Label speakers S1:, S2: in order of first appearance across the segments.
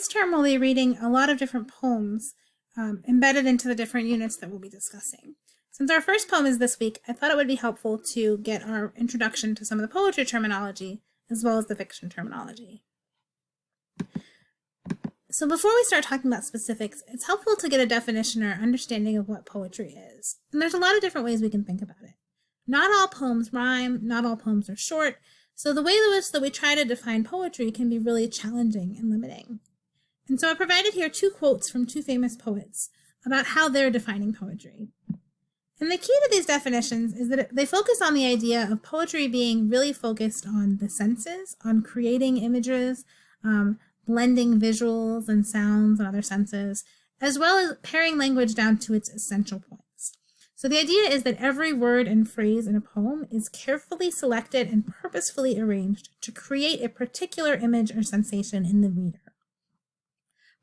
S1: This term we'll be reading a lot of different poems embedded into the different units that we'll be discussing. Since our first poem is this week, I thought it would be helpful to get our introduction to some of the poetry terminology as well as the fiction terminology. So before we start talking about specifics, it's helpful to get a definition or understanding of what poetry is. And there's a lot of different ways we can think about it. Not all poems rhyme, not all poems are short, so the way that we try to define poetry can be really challenging and limiting. And so I provided here two quotes from two famous poets about how they're defining poetry. And the key to these definitions is that they focus on the idea of poetry being really focused on the senses, on creating images, blending visuals and sounds and other senses, as well as paring language down to its essential points. So the idea is that every word and phrase in a poem is carefully selected and purposefully arranged to create a particular image or sensation in the reader.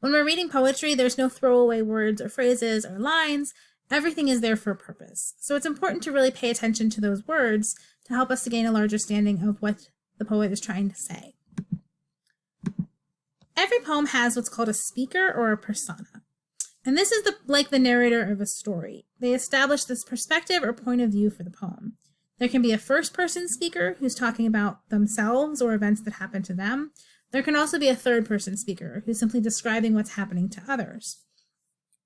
S1: When we're reading poetry, there's no throwaway words or phrases or lines. Everything is there for a purpose. So it's important to really pay attention to those words to help us to gain a larger understanding of what the poet is trying to say. Every poem has what's called a speaker or a persona. And this is like the narrator of a story. They establish this perspective or point of view for the poem. There can be a first-person speaker who's talking about themselves or events that happen to them. There can also be a third-person speaker who's simply describing what's happening to others.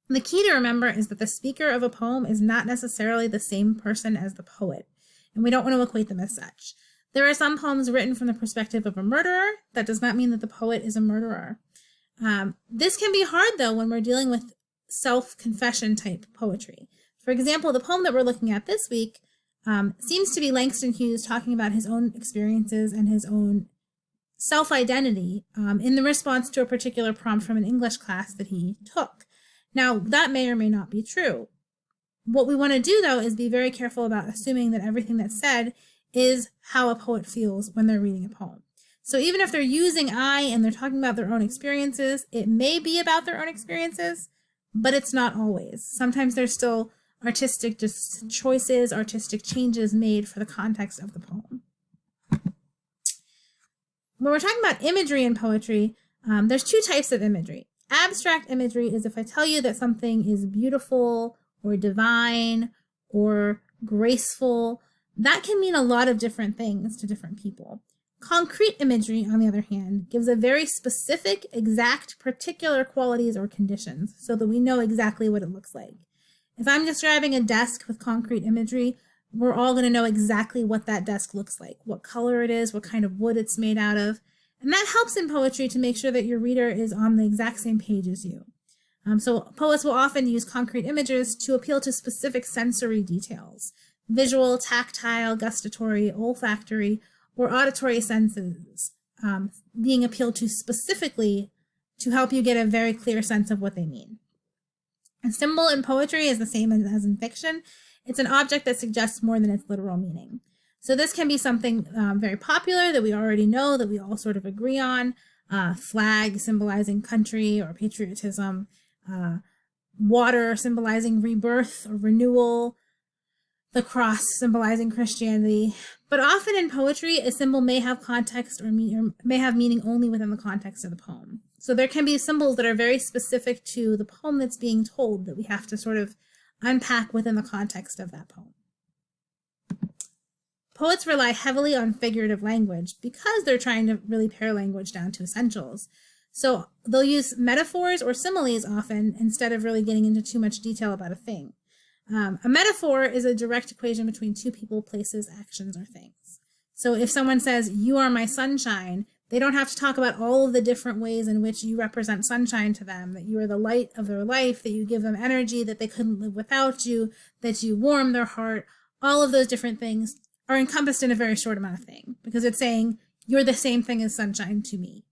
S1: The key to remember is that the speaker of a poem is not necessarily the same person as the poet, and we don't want to equate them as such. There are some poems written from the perspective of a murderer. That does not mean that the poet is a murderer. This can be hard, though, when we're dealing with self-confession type poetry. For example, the poem that we're looking at this week seems to be Langston Hughes talking about his own experiences and his own self-identity in the response to a particular prompt from an English class that he took. Now, that may or may not be true. What we want to do, though, is be very careful about assuming that everything that's said is how a poet feels when they're reading a poem. So even if they're using I and they're talking about their own experiences, it may be about their own experiences, but it's not always. Sometimes there's still artistic choices, artistic changes made for the context of the poem. When we're talking about imagery in poetry, there's two types of imagery. Abstract imagery is if I tell you that something is beautiful or divine or graceful. That can mean a lot of different things to different people. Concrete imagery, on the other hand, gives a very specific, exact, particular qualities or conditions so that we know exactly what it looks like. If I'm describing a desk with concrete imagery, we're all going to know exactly what that desk looks like, what color it is, what kind of wood it's made out of. And that helps in poetry to make sure that your reader is on the exact same page as you. So poets will often use concrete images to appeal to specific sensory details, visual, tactile, gustatory, olfactory, or auditory senses being appealed to specifically to help you get a very clear sense of what they mean. A symbol in poetry is the same as in fiction. It's an object that suggests more than its literal meaning. So this can be something very popular that we already know, that we all sort of agree on. Flag symbolizing country or patriotism. Water symbolizing rebirth or renewal. The cross symbolizing Christianity. But often in poetry, a symbol may have context or may have meaning only within the context of the poem. So there can be symbols that are very specific to the poem that's being told that we have to sort of unpack within the context of that poem. Poets rely heavily on figurative language because they're trying to really pare language down to essentials. So they'll use metaphors or similes often instead of really getting into too much detail about a thing. A metaphor is a direct equation between two people, places, actions, or things. So if someone says, "You are my sunshine," they don't have to talk about all of the different ways in which you represent sunshine to them, that you are the light of their life, that you give them energy, that they couldn't live without you, that you warm their heart. All of those different things are encompassed in a very short amount of thing because it's saying, "You're the same thing as sunshine to me."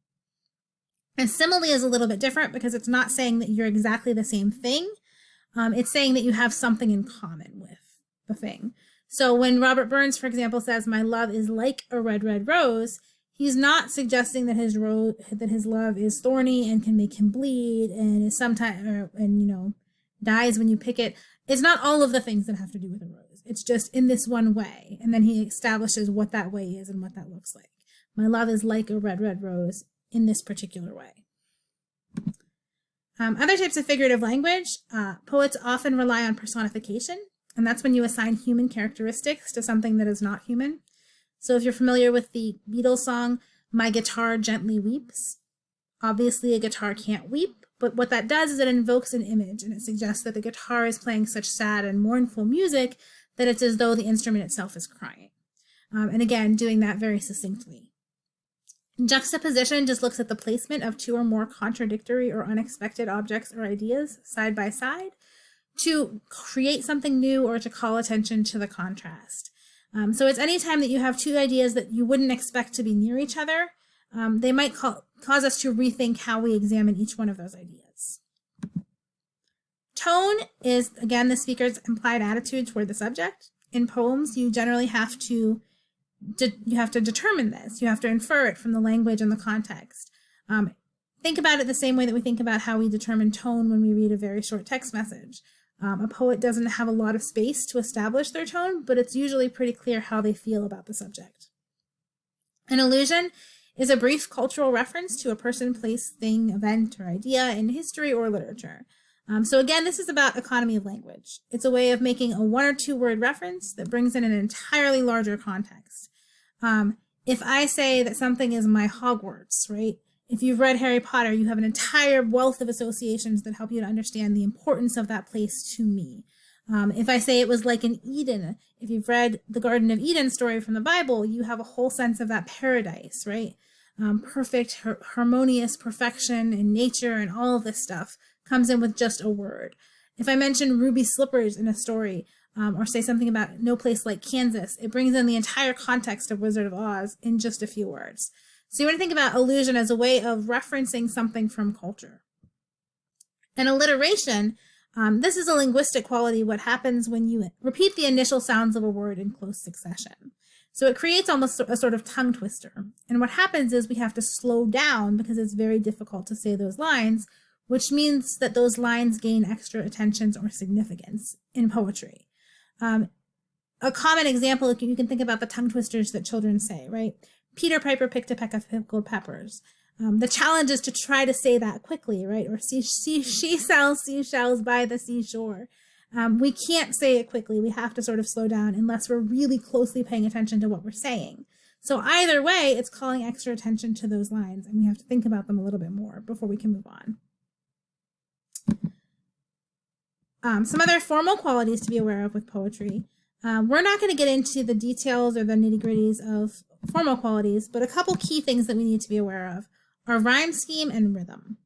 S1: And simile is a little bit different because it's not saying that you're exactly the same thing. It's saying that you have something in common with the thing. So when Robert Burns, for example, says, "My love is like a red, red rose," he's not suggesting that his love is thorny and can make him bleed and is sometimes dies when you pick it. It's not all of the things that have to do with a rose. It's just in this one way. And then he establishes what that way is and what that looks like. My love is like a red, red rose in this particular way. Other types of figurative language, poets often rely on personification, and that's when you assign human characteristics to something that is not human. So if you're familiar with the Beatles song, My Guitar Gently Weeps, obviously a guitar can't weep, but what that does is it invokes an image, and it suggests that the guitar is playing such sad and mournful music that it's as though the instrument itself is crying. And again, doing that very succinctly. Juxtaposition just looks at the placement of two or more contradictory or unexpected objects or ideas side by side to create something new or to call attention to the contrast. So it's any time that you have two ideas that you wouldn't expect to be near each other, they might cause us to rethink how we examine each one of those ideas. Tone is, again, the speaker's implied attitude toward the subject. In poems, you generally have to determine this. You have to infer it from the language and the context. Think about it the same way that we think about how we determine tone when we read a very short text message. A poet doesn't have a lot of space to establish their tone, but it's usually pretty clear how they feel about the subject. An allusion is a brief cultural reference to a person, place, thing, event, or idea in history or literature. So again, this is about economy of language. It's a way of making a one or two word reference that brings in an entirely larger context. If I say that something is my Hogwarts, right? If you've read Harry Potter, you have an entire wealth of associations that help you to understand the importance of that place to me. If I say it was like an Eden, if you've read the Garden of Eden story from the Bible, you have a whole sense of that paradise, right? Perfect, harmonious perfection in nature and all of this stuff comes in with just a word. If I mention ruby slippers in a story, or say something about no place like Kansas, it brings in the entire context of Wizard of Oz in just a few words. So you want to think about allusion as a way of referencing something from culture. And alliteration, this is a linguistic quality, what happens when you repeat the initial sounds of a word in close succession. So it creates almost a sort of tongue twister. And what happens is we have to slow down because it's very difficult to say those lines, which means that those lines gain extra attention or significance in poetry. A common example, you can think about the tongue twisters that children say, right? Peter Piper picked a peck of pickled peppers. The challenge is to try to say that quickly, right? Or she sells seashells by the seashore. We can't say it quickly. We have to sort of slow down unless we're really closely paying attention to what we're saying. So either way, it's calling extra attention to those lines, and we have to think about them a little bit more before we can move on. Some other formal qualities to be aware of with poetry. We're not going to get into the details or the nitty-gritties of formal qualities, but a couple key things that we need to be aware of are rhyme scheme and rhythm.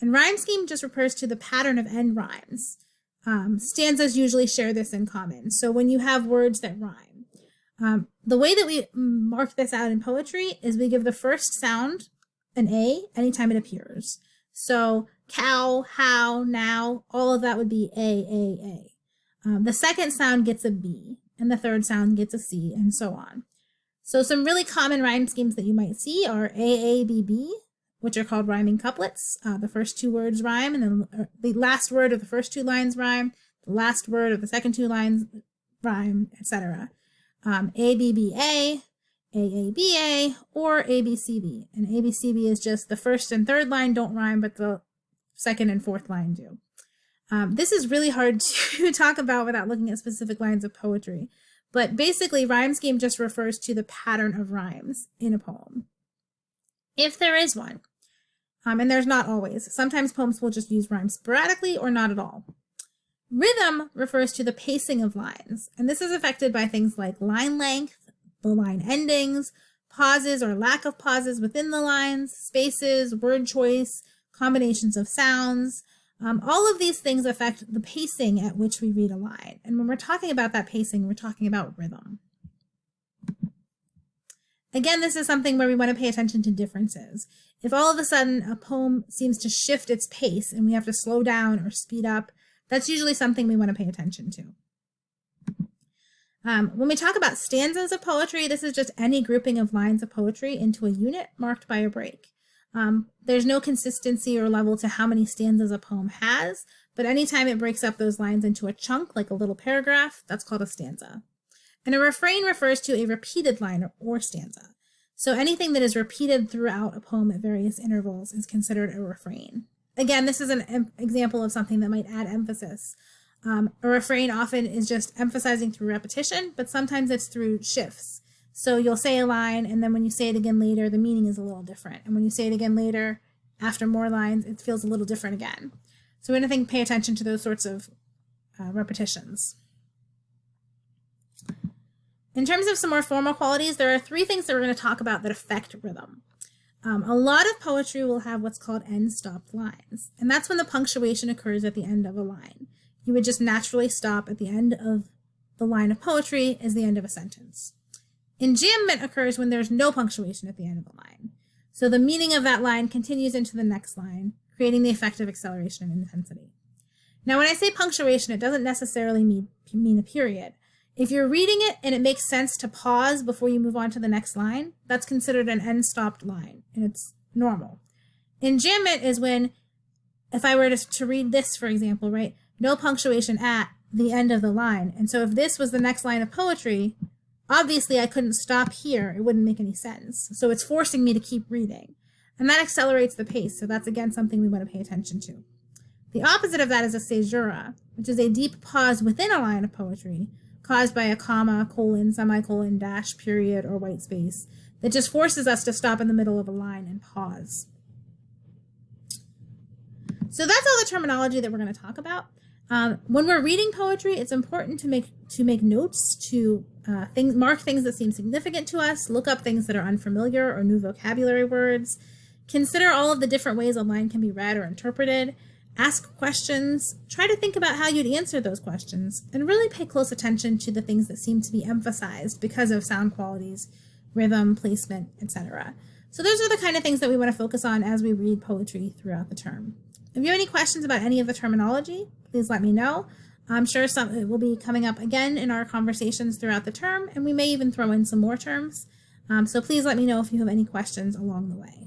S1: And rhyme scheme just refers to the pattern of end rhymes. Stanzas usually share this in common. So when you have words that rhyme, the way that we mark this out in poetry is we give the first sound an A anytime it appears. So cow, how, now, all of that would be A. The second sound gets a B, and the third sound gets a C, and so on. So some really common rhyme schemes that you might see are AABB, which are called rhyming couplets. The first two words rhyme, and then the last word of the first two lines rhyme, the last word of the second two lines rhyme, etc. ABBA, AABA, or ABCB. And ABCB is just the first and third line don't rhyme, but the second and fourth line do. This is really hard to talk about without looking at specific lines of poetry. But basically, rhyme scheme just refers to the pattern of rhymes in a poem, if there is one. And there's not always. Sometimes poems will just use rhymes sporadically or not at all. Rhythm refers to the pacing of lines, and this is affected by things like line length, the line endings, pauses or lack of pauses within the lines, spaces, word choice, combinations of sounds. All of these things affect the pacing at which we read a line. And when we're talking about that pacing, we're talking about rhythm. Again, this is something where we want to pay attention to differences. If all of a sudden a poem seems to shift its pace and we have to slow down or speed up, that's usually something we want to pay attention to. When we talk about stanzas of poetry, this is just any grouping of lines of poetry into a unit marked by a break. There's no consistency or level to how many stanzas a poem has, but anytime it breaks up those lines into a chunk, like a little paragraph, that's called a stanza. And a refrain refers to a repeated line or stanza. So anything that is repeated throughout a poem at various intervals is considered a refrain. Again, this is an example of something that might add emphasis. A refrain often is just emphasizing through repetition, but sometimes it's through shifts. So you'll say a line, and then when you say it again later, the meaning is a little different. And when you say it again later, after more lines, it feels a little different again. So we're going to pay attention to those sorts of repetitions. In terms of some more formal qualities, there are 3 things that we're going to talk about that affect rhythm. A lot of poetry will have what's called end-stopped lines, and that's when the punctuation occurs at the end of a line. You would just naturally stop at the end of the line of poetry as the end of a sentence. Enjambment occurs when there's no punctuation at the end of a line. So the meaning of that line continues into the next line, creating the effect of acceleration and intensity. Now, when I say punctuation, it doesn't necessarily mean a period. If you're reading it and it makes sense to pause before you move on to the next line, that's considered an end-stopped line, and it's normal. Enjambment is when, if I were to read this, for example, right, no punctuation at the end of the line. And so if this was the next line of poetry, obviously I couldn't stop here. It wouldn't make any sense. So it's forcing me to keep reading. And that accelerates the pace. So that's, again, something we want to pay attention to. The opposite of that is a caesura, which is a deep pause within a line of poetry caused by a comma, colon, semicolon, dash, period, or white space that just forces us to stop in the middle of a line and pause. So that's all the terminology that we're going to talk about. When we're reading poetry, it's important to make notes, to mark things that seem significant to us, look up things that are unfamiliar or new vocabulary words, consider all of the different ways a line can be read or interpreted, ask questions, try to think about how you'd answer those questions, and really pay close attention to the things that seem to be emphasized because of sound qualities, rhythm, placement, etc. So those are the kind of things that we want to focus on as we read poetry throughout the term. If you have any questions about any of the terminology, please let me know. I'm sure it will be coming up again in our conversations throughout the term, and we may even throw in some more terms. So please let me know if you have any questions along the way.